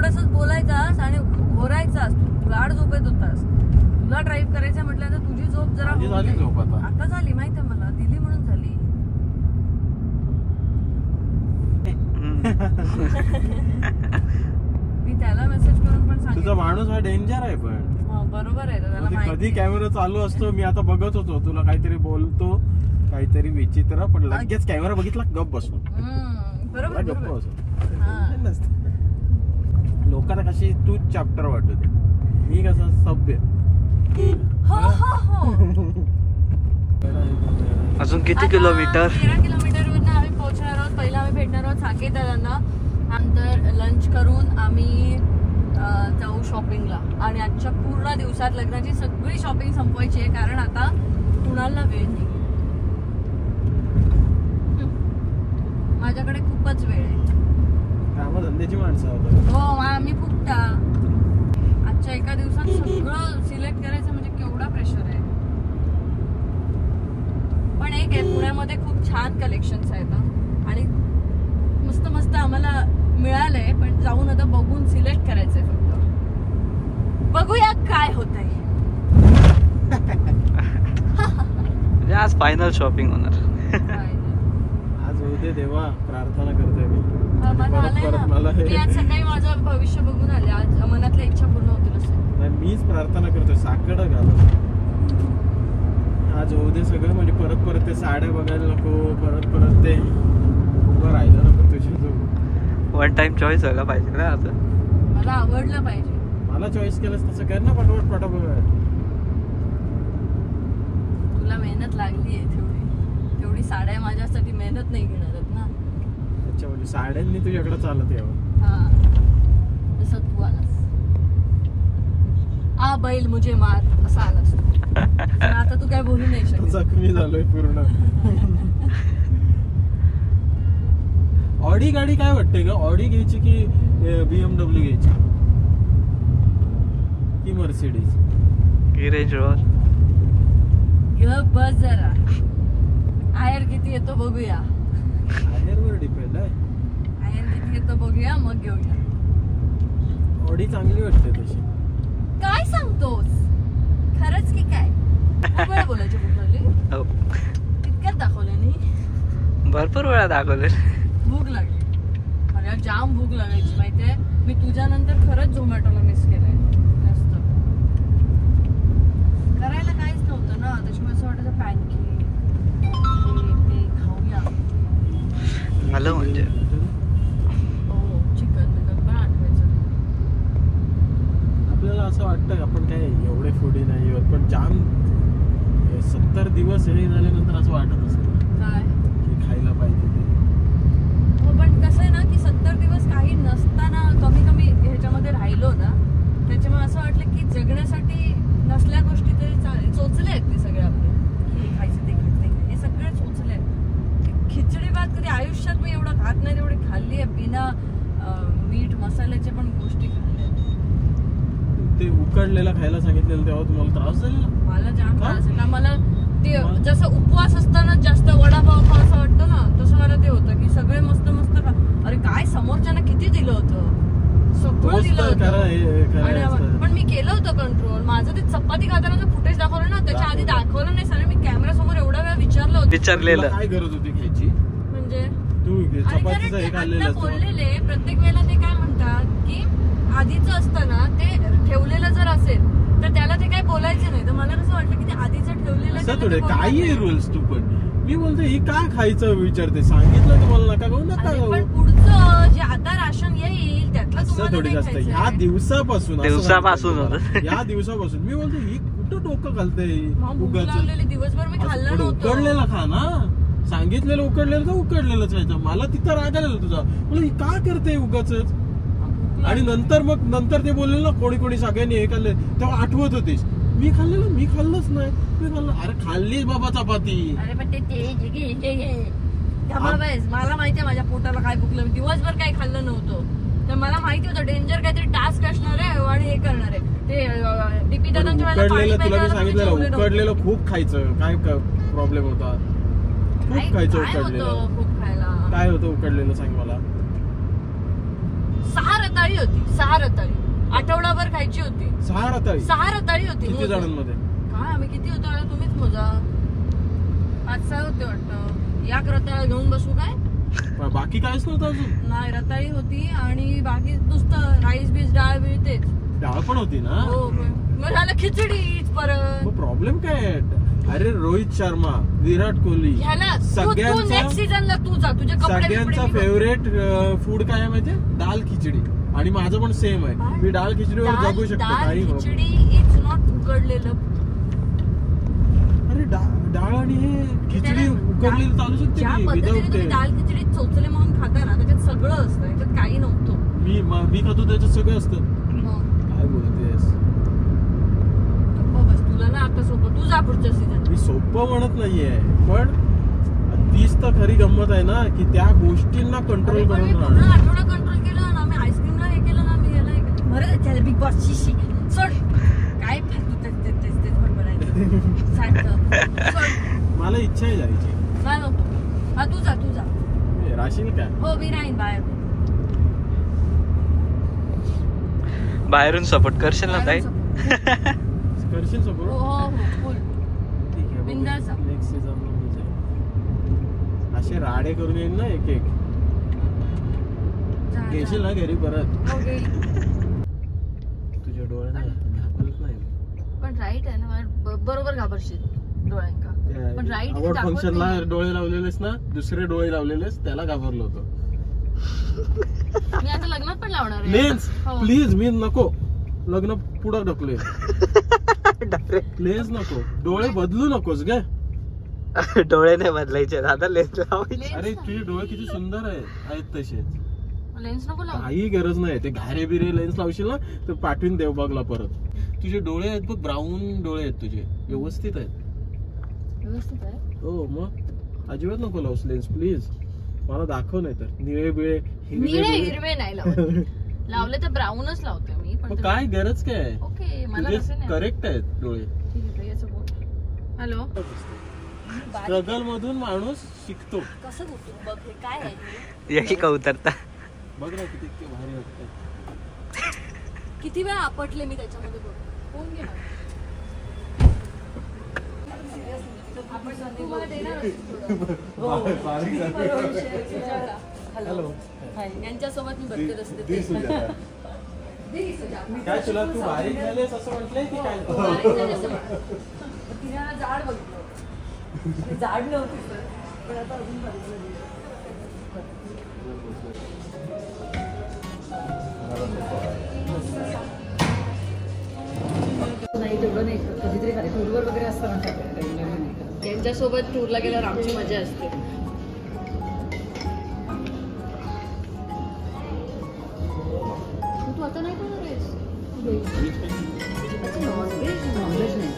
असंच बोलायचास आणि घोरायचास. तू गाढ झोपेत होतास. तुला ड्राईव्ह करायचं म्हटल्यानंतर तुझी झोप जरा झाली झोप आता झाली माहितीये मला. दिली म्हणून झाली. मी त्याला मेसेज करून पण सांगितलं तुझा माणूस हा डेंजर आहे. पण बरोबर आहे त्याला माहिती. कधी कॅमेरा चालू असतो मी आता बघत होतो तुला काहीतरी बोलतो काहीतरी विचित्र पण लगेच कॅमेरा बघितला गप बसतो. बरोबर गप्प बसतो. लोकांना कशी तूच चॅप्टर वाटते मी कसा सभ्य. अजून किती किलोमीटर? 13 किलोमीटरवरनं आम्ही पोहोचणार आहोत. पहिला आम्ही भेटणार आहोत साकेत दादांना. नंतर लंच करून आम्ही जाऊ शॉपिंगला. आणि आजच्या पूर्ण दिवसात लग्नाची सगळी शॉपिंग संपवायची आहे कारण आता कुणाला वेळ नाही. माझ्याकडे खूपच वेळ आहे. कामधंद्याची माणसं हो आम्ही फुकटा. आजच्या एका दिवसात सगळं सिलेक्ट करायचं म्हणजे केवढा प्रेशर आहे. पण एक आहे पुण्यामध्ये खूप छान कलेक्शन्स आहेत आणि मस्त मस्त आम्हाला मिळालंय. पण जाऊन आता बघून सिलेक्ट करायचंय फक्त. बघूया काय होतंय. आज फायनल शॉपिंग होणार. आज उद्या देवा प्रार्थना करतोय मी. मी आज सकाळी माझं भविष्य बघून आले. आज मनातल्या इच्छा पूर्ण होतील असं मीच प्रार्थना करतोय. साकड घाल आज उद्या सगळं म्हणजे परत ते साड्या बघायला नको. परत ते उभं राहिलं नको तुझ्या. वन टाइम चॉईस व्हायला पाहिजे ना आता. मला आवडलं पाहिजे. मला चॉईस केलंस तसं कर ना पटापट. तुला मेहनत लागली आहे तेवढी साड्या माझ्यासाठी मेहनत नाही घेणार आहेत ना. अच्छा म्हणजे साड्यांनी तुझ्याकडे चालत यावं. जसं तू आलास आ बैल मुझे मार असं आलास तू. आता तू काय बोलू नाही शकत. जखमी झालोय पूर्ण. ऑडी गाडी काय वाटते का? ऑडी घ्यायची की BMW घ्यायची की मर्सिडीज की रेंज रोवर? बस जरा आयर किती येतो बघूया. आयर वर डिपेंड आहे. आयर किती येतो बघूया मग घेऊया. ऑडी चांगली वाटते तशी. काय सांगतोस? खरंच की काय? वेळा बोलायची भूक लागली. इतक्यात दाखवलं नाही. भरपूर वेळा दाखवले. भूक लागली. अरे जाम भूक लागायची माहितीये. मी तुझ्या नंतर खरंच झोमॅटोला मिस केलंय जास्त. करायला काहीच नव्हतं ना त्याच्यामुळे असं वाटायचं पॅनकेक ते खाऊया. आलं म्हणजे चिकन पण आठवायचं. आपल्याला असं वाटतं आपण काय एवढे फुडी नाही होत पण जाम 70 दिवस हे झाल्यानंतर असं वाटत असेल काय की खायला पाहिजे ते. पण कसं आहे ना की 70 दिवस काही नसताना कमी ह्याच्यामध्ये राहिलो ना त्याच्यामुळे असं वाटलं की जगण्यासाठी नसल्या गोष्टी तरी चोचले आहेत ते सगळे आपले. हे खायचं ते खायचं हे सगळे चोचले आहेत. खिचडी भात कधी आयुष्यात मी एवढं खात नाही तेवढी खाल्ली आहे. बिना मीठ मसाल्याच्या पण गोष्टी खाल्ल्या. ते उकडलेला खायला सांगितलेलं तेव्हा तुम्हाला त्रास झाला? मला जाम त्रास आहे. मला ते जसं उपवास असताना जास्त वडापाव खावा असं वाटतं ना तसं मला ते होतं की सगळे मस्त खा. अरे काय समोरच्यानं किती दिलं होतं. सगळं दिलं होतं. पण मी केलं होतं कंट्रोल. माझं ते चपाती खाताना फुटेज दाखवलं ना त्याच्या आधी दाखवलं नाही सर. मी कॅमेरा समोर एवढा वेळा विचारलेलं काय गरज होती घ्यायची म्हणजे तू चपातीचं हे खाल्लेलं बोललेले प्रत्येक वेळेला ते काय म्हणतात की आधीच असताना ते ठेवलेलं जर असेल तर त्याला ते काय बोलायचं नाही. तर मला कसं वाटलं की ते आधीच ठेवलेलं काही रूल्स तू पण मी बोलतो ही काय खायचं विचारते. सांगितलं तुम्हाला नका खाऊ नका खाऊ. पण पुढचं जे आता राशन येईल त्यातलं थोडी जास्त ह्या दिवसापासून या दिवसापासून मी बोलतो ही कुठं डोकं घालते. दिवसभर मी खाल्लं नव्हतं. उकडलेला खा ना. सांगितलेलं उकडलेलं तर उकडलेलंच खायचं. मला तिथं राग आलेला तुझा. बोल ही का करते उगाच. आणि नंतर ते बोलले ना कोणी सगळ्यांनी हे खाल्ले तेव्हा आठवत होतीस मी खाल्लंच नाही. अरे खाल्लीच बाबा चपाती. अरे पण ते मला माहितीये माझ्या पोटाला काय भुकलं. मी दिवसभर काही खाल्लं नव्हतं तर मला माहिती होतं डेंजर काहीतरी टास्क असणार आहे आणि हे करणार आहे. ते डीपी दादांच्या तुला मी सांगितलेलं उकडलेलं खूप खायचं. काय प्रॉब्लेम होता? खूप खायचं उकडलेलं. खूप खायला काय होतं उकडलेलं सांग मला. सार रताळी होती, 6 रताळी आठवडाभर खायची होती. 6 रताळी 6 रताळी होती. किती जणांमध्ये? काय आम्ही किती होतो आता तुम्हीच मोजा. 5-6 होते वाटतं. एक रताळा घेऊन बसू काय? बाकी काहीच नव्हतं अजून? नाही, रताळी होती आणि बाकी नुसतं राईस बीस डाळ बी तेच. डाळ पण होती ना? हो, मग झालं खिचडीच परत. मग प्रॉब्लेम काय आहे? अरे रोहित शर्मा, विराट कोहली सगळ्यांचा नेक्स्ट सीझनला तू जा, तुझे कपडे सगळ्यांचा फेवरेट फूड काय आहे माहितीये? दाल खिचडी. आणि माझं पण सेम आहे, मी दाल खिचडीवर जगू शकतो. काही खिचडी इज नॉट उकडलेलं. अरे डाळ आणि हे खिचडी उकडलेली चालू शकते. ज्या पद्धतीने तुम्ही दाल खिचडी चोचले म्हणून खाता ना, त्याच्यात सगळं असतं, त्याच्यात काही नव्हतं. मी खातो त्याच्यात सगळं असतं. काय बोलतेस? बस तुला ना आता सोपं, तू जा पुढच्या सीझन. मी सोपं म्हणत नाहीये, पण तीच तर खरी गंमत आहे ना, की त्या गोष्टींना कंट्रोल करून पूर्ण आठवडा कंट्रोल केलं ना. आम्ही आईस्क्रीमला हे केलं ना, मी याला हे केलं. बरं त्याला बिग बॉस शिशी सोड. काय तेच बडबडायचं सारखं. मला इच्छा आहे जायची. काय नको. हा तू जा. राशील काय? हो, मी राहीन बाहेर. बाहेरून सपोर्ट करशील ना ताई? करशील सपोर्ट? हो फुल. ठीक आहे, बिनधास्त जा. नेक्स्ट सीझन असे राडे करून येईल ना एक घेशील ना घरी परत? तुझ्या डोळ्यांना घाबरत नाही. पण राईट आहे ना, बरोबर घाबरशील डोळ्यांका. पण राईट आवड फंक्शनला डोळे लावलेलेस ना, दुसरे डोळे लावलेलेस, त्याला घाबरलो होतो. मी आता लग्नात पण लावणार आहे. लेन्स प्लीज, मी नको लग्न पुढं ढकले. प्लीज नको, डोळे बदलू नकोस ग. डोळे नाही बदलायचे दादा, लेन्स लावायचे. अरे तुझे डोळे किती सुंदर आहेत तसेच. लेन्स नको लावू. काही गरज नाही. ते घारे बिरे लेन्स लावशील ना तर पाठवून देवबागला परत. तुझे डोळे आहेत बघ, ब्राऊन डोळे आहेत तुझे, व्यवस्थित आहेत. व्यवस्थित आहे. हो मग अजिबात नको लावूस लेन्स प्लीज. मला दाखव नाही तर निळे बिळे हिरवे नाही लावत. लावले तर ब्राऊनच लावते मी. पण काय गरज काय आहे? ओके, मला तसं नाही. करेक्ट आहेत डोळे. ठीक आहे, याचं बोल. हॅलो. स्ट्रगल मधून माणूस शिकतो. कसं बोलतो बघ, हे काय आहे? यही का उतरता. बघ ना किती इतके भारी वाटतंय. किती वेळा आपटले मी त्याच्यामध्ये बघ. कोण घेणार? आपण तुम्हाला देणार हॅलो. यांच्यासोबत मी बघते असते. काय तुला तू बारीक झालेस असं म्हटलंय की काय? तिला जाड बघितलं, जाड नव्हती सर, पण आता अजून बघितलं. नाही तेवढं नाही, कधीतरी खाली टूरवर वगैरे असतं ना, त्यांच्यासोबत टूरला गेल्यावर आमची मजा असते. तू आता नाही खाणार आहेस? नॉनव्हेज नाही.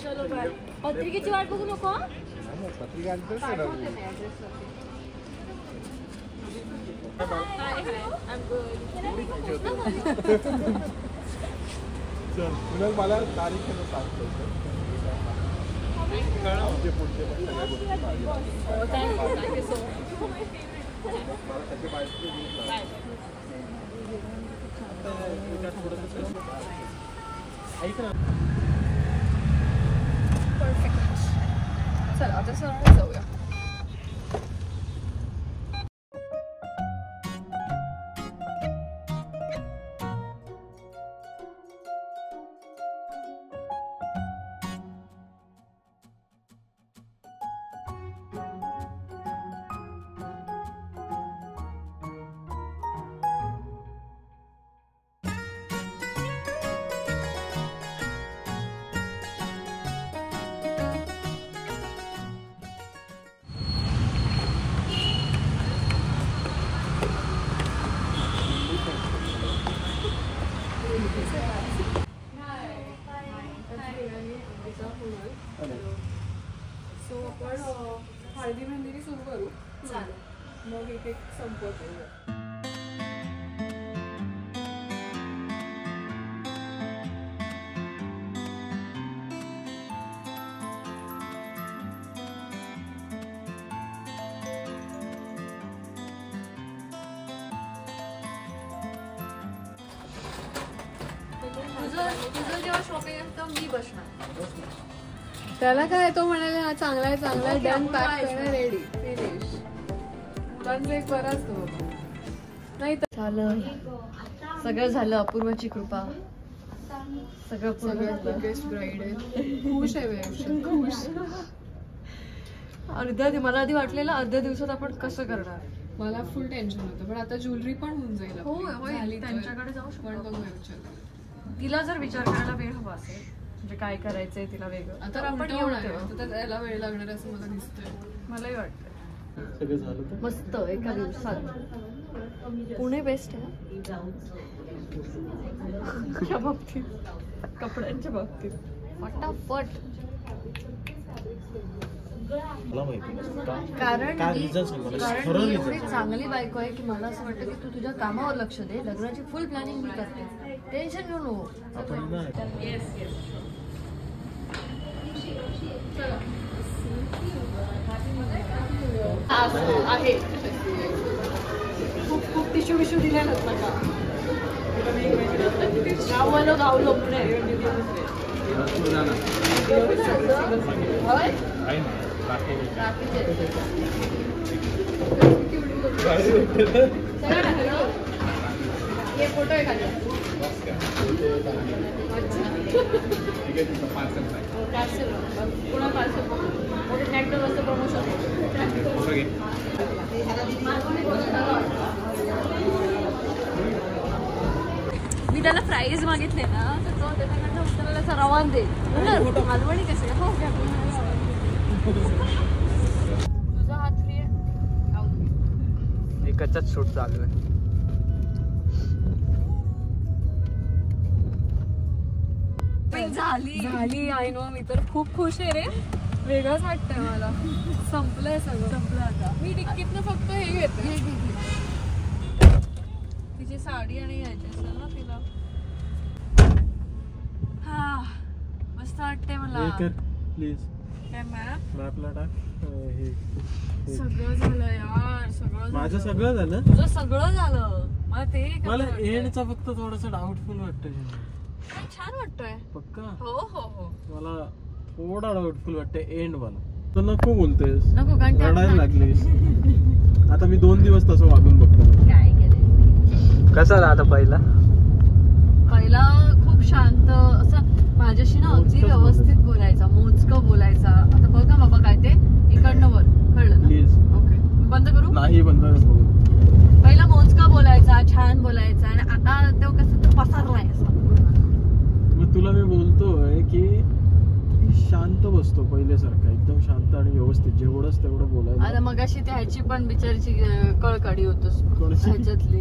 चलो बाय. पत्रिकेची वाट बघू नको. पत्रिका मला तारीख सांगतो. थँक्यू सो ऐक ना. परफेक्ट. चला आता सरळ जाऊया. मग एक एक संपत. तुझं जेव्हा शॉपिंग असतं मी बसणार. त्याला काय तो म्हणाले हा चांगला आहे चांगला आहे डन पॅक करणं रेडी फिनिश. मुलांचा एक बराच तो नाही तर झालं सगळं झालं. अपूर्वाची कृपा सगळं सगळ्यात बिगेस्ट ब्राईड आहे. खुश आहे वैभव, खुश. मला आधी वाटलेलं अर्ध्या दिवसात आपण कसं करणार. मला फुल टेन्शन होतं पण आता ज्वेलरी पण होऊन जाईल आपली. त्यांच्याकडे जाऊ पण शकतो. बघूया विचार. तिला जर विचार करायला वेळ हवा असेल म्हणजे काय करायचंय तिला वेगळं आता तर आपण उलटं येऊ होणार तेव्हा. आहे. आता त्याला वेळ लागणार आहे असं मला दिसतंय. मलाही वाटतं सगळं झालं तर मस्त एका दिवसात. पुणे बेस्ट आहे या बाबतीत, कपड्यांच्या बाबतीत. फटाफट. मला माहिती कारण काय मी reason सांग मला. कारण खरं मी reason एवढी सांग. चांगली बायको आहे की मला असं वाटतं की तू तुझ्या कामावर लक्ष दे. लग्नाची फुल प्लॅनिंग मी करते. टेन्शन घेऊ नको. आपण नाही आहे खूप खूप टिश्यू विश्यू दिले नसतात का गाववालो गावलो पुणे. हे फोटो आहे खाली. पुन्हा पार्सल मोठे मॅकडॉनल्डचं प्रमोशन. मी त्याला प्राईज मागितले ना तर तो त्याच्याकडनं उत्तराला रवान दे. मालवणी कसे हो तुझा हात फ्री आहे. एकच शूट चालू आहे. झाली आय नो. मी तर खूप खुश आहे रे. वेगळंच वाटतंय मला. संपलंय सगळं. संपलं आता. मी डिक्कीतनं फक्त हे घेते. तिची साडी आणि यायची असेल ना तिला. हा मस्त वाटते मला. प्लीज काय मॅप मॅपला टाक. हे सगळं झालं यार. सगळं माझं सगळं झालं. तुझं सगळं झालं. मला ते मला एंडचा फक्त थोडस डाऊटफुल वाटतं. छान वाटतोय. पक्का हो हो हो. मला थोडा डाऊटफुल वाटतं एंड मला. तर नको बोलतेस. नको कारण त्यात रडायला लागलीस. आता मी 2 दिवस तसं वागून बघतो. काय केलंय कसा राहता पहिला? पहिला खूप शांत असं माझ्याशी ना अगदी व्यवस्थित बोलायचा. मोजकं बोलायचा. आता बघा बाबा काय ते इकडनं वर कळलं ना. प्लीज ओके बंद करू. नाही बंद नको. पहिला मोजका बोलायचा छान बोलायचा आणि आता तो कसं तो पसारलाय असं. मग तुला मी बोलतोय की शांत बसतो पहिल्यासारखा एकदम शांत आणि व्यवस्थित जेवढंच तेवढं बोलायचं. आता मगाशी त्या ह्याची पण बिचारीची कळकडी होतोस कोणाची? ह्याच्यातली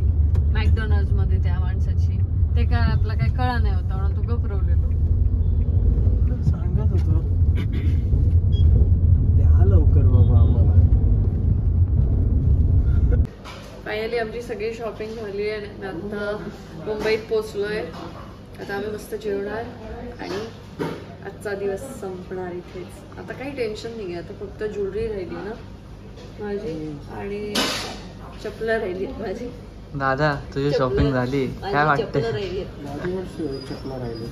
मॅकडॉनल्ड्स मध्ये त्या माणसाची. ते काय आपला काही कळा नाही होता म्हणून तू गपरवलेलो. सांगत होतो द्या लवकर बाबा आम्हाला. फायनली आमची सगळी शॉपिंग झाली आणि आता मुंबईत पोचलोय. आता आम्ही मस्त जेवणार आणि आजचा दिवस संपणार इथेच. आता काही टेन्शन नाही आहे. आता फक्त ज्वेलरी राहिली ना माझी आणि चपला राहिली माझी. दादा तुझी शॉपिंग झाली काय वाटते? राहिली चपला राहिले.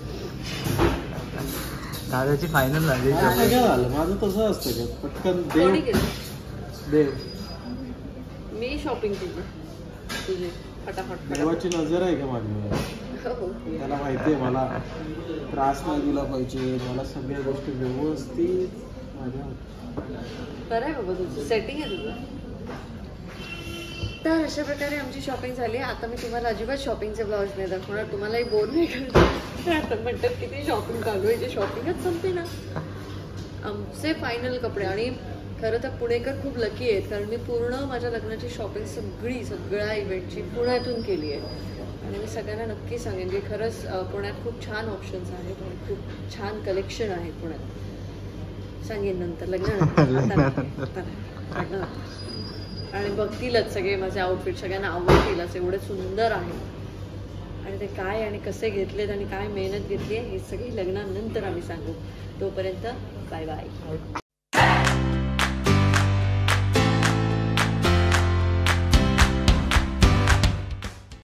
दादाची फायनल झाली. काय झालं माझं तसं असतं का पटकन कोणी देव केलं? देव मी शॉपिंग केली तुझी फटाफट. देवाची नजर आहे का माझ्यावर. त्याला माहितीये मला त्रास नाही दिला पाहिजे. मला सगळ्या गोष्टी व्यवस्थित माझ्या. बरं आहे बाबा तुझं सेटिंग आहे तुझं. तर अशा प्रकारे आमची शॉपिंग झाली. आता मी तुम्हाला अजिबात शॉपिंगचे ब्लाऊज नाही दाखवणार. तुम्हालाही बोर नाही करणार. म्हणतात किती शॉपिंग चालू आहे. शॉपिंगच संपते ना. आमचे फायनल कपडे आणि खरं तर पुणेकर खूप लकी आहेत कारण मी पूर्ण माझ्या लग्नाची शॉपिंग सगळ्या इव्हेंटची पुण्यातून केली आहे. आणि मी सगळ्यांना नक्की सांगेन की खरंच पुण्यात खूप छान ऑप्शन्स आहेत आणि खूप छान कलेक्शन आहे पुण्यात. सांगेन नंतर लग्नानंतर. आणि बघतीलच सगळे माझे आउटफिट, सगळ्यांना आवडतीलच, एवढे सुंदर आहे. आणि ते काय आणि कसे घेतलेत आणि काय मेहनत घेतली आहे हे सगळी लग्नानंतर आम्ही सांगू. तोपर्यंत बाय बाय.